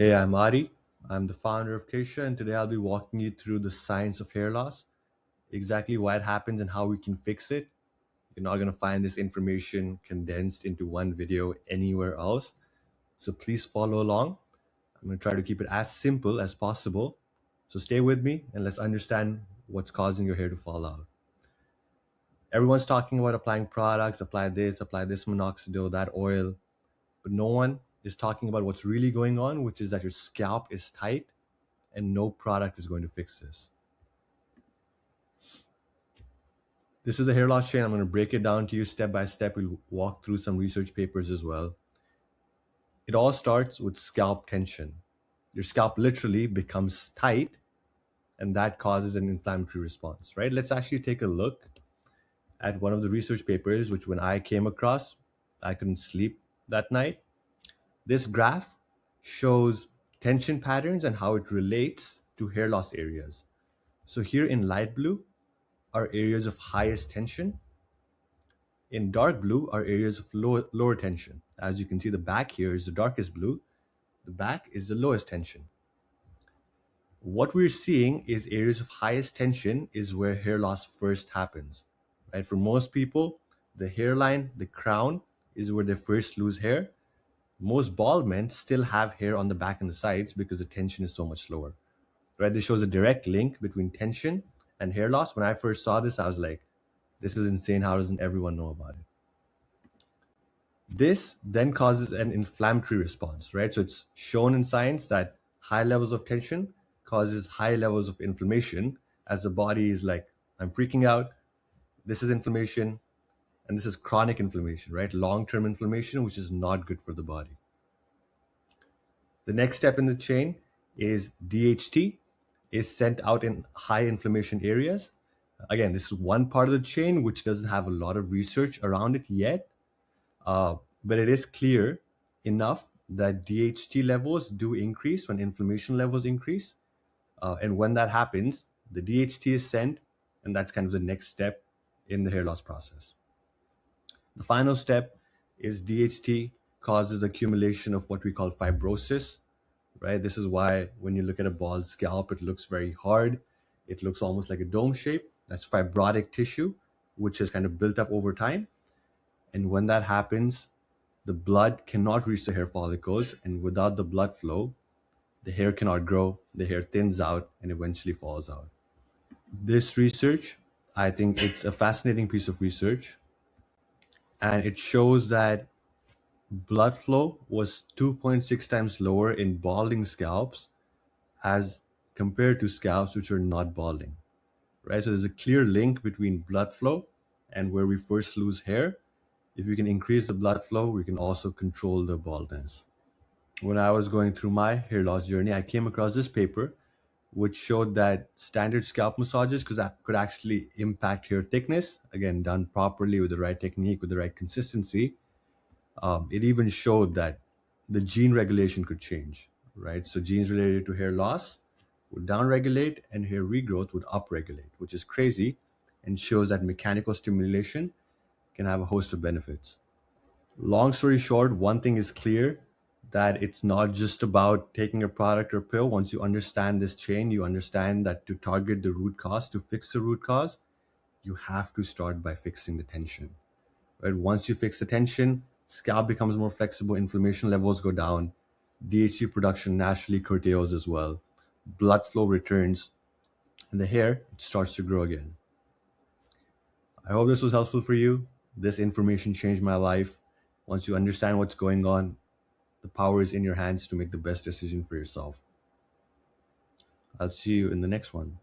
Hey, I'm Adi. I'm the founder of Kesha, and today I'll be walking you through the science of hair loss, exactly why it happens and how we can fix it. You're not going to find this information condensed into one video anywhere else. So please follow along. I'm going to try to keep it as simple as possible. So stay with me and let's understand what's causing your hair to fall out. Everyone's talking about applying products, apply this minoxidil, that oil, but no one is talking about what's really going on, which is that your scalp is tight and no product is going to fix this. This is the hair loss chain. I'm going to break it down to you step by step. We'll walk through some research papers as well. It all starts with scalp tension. Your scalp literally becomes tight, and that causes an inflammatory response, right? Let's actually take a look at one of the research papers, which when I came across, I couldn't sleep that night. This graph shows tension patterns and how it relates to hair loss areas. So here in light blue are areas of highest tension. In dark blue are areas of lower tension. As you can see, the back here is the darkest blue. The back is the lowest tension. What we're seeing is areas of highest tension is where hair loss first happens. Right? For most people, the hairline, the crown, is where they first lose hair. Most bald men still have hair on the back and the sides because the tension is so much lower. Right? This shows a direct link between tension and hair loss. When I first saw this, I was like, this is insane. How doesn't everyone know about it? This then causes an inflammatory response, right? So it's shown in science that high levels of tension causes high levels of inflammation as the body is like, I'm freaking out. This is inflammation, and this is chronic inflammation, right? Long-term inflammation, which is not good for the body. The next step in the chain is DHT is sent out in high inflammation areas. Again, this is one part of the chain which doesn't have a lot of research around it yet. But it is clear enough that DHT levels do increase when inflammation levels increase. And when that happens, the DHT is sent, and that's kind of the next step in the hair loss process. The final step is DHT causes the accumulation of what we call fibrosis, right? This is why when you look at a bald scalp, it looks very hard. It looks almost like a dome shape. That's fibrotic tissue, which has kind of built up over time. And when that happens, the blood cannot reach the hair follicles, and without the blood flow, the hair cannot grow, the hair thins out, and eventually falls out. This research, I think it's a fascinating piece of research, and it shows that blood flow was 2.6 times lower in balding scalps as compared to scalps which are not balding, right? So there's a clear link between blood flow and where we first lose hair. If we can increase the blood flow, we can also control the baldness. When I was going through my hair loss journey, I came across this paper which showed that standard scalp massages could actually impact hair thickness, again, done properly with the right technique, with the right consistency. It even showed that the gene regulation could change, right? So genes related to hair loss would downregulate and hair regrowth would upregulate, which is crazy and shows that mechanical stimulation can have a host of benefits. Long story short, one thing is clear, that it's not just about taking a product or pill. Once you understand this chain, you understand that to target the root cause, to fix the root cause, you have to start by fixing the tension. Right? Once you fix the tension, scalp becomes more flexible, inflammation levels go down, DHT production naturally curtails as well, blood flow returns, and the hair starts to grow again. I hope this was helpful for you. This information changed my life. Once you understand what's going on, the power is in your hands to make the best decision for yourself. I'll see you in the next one.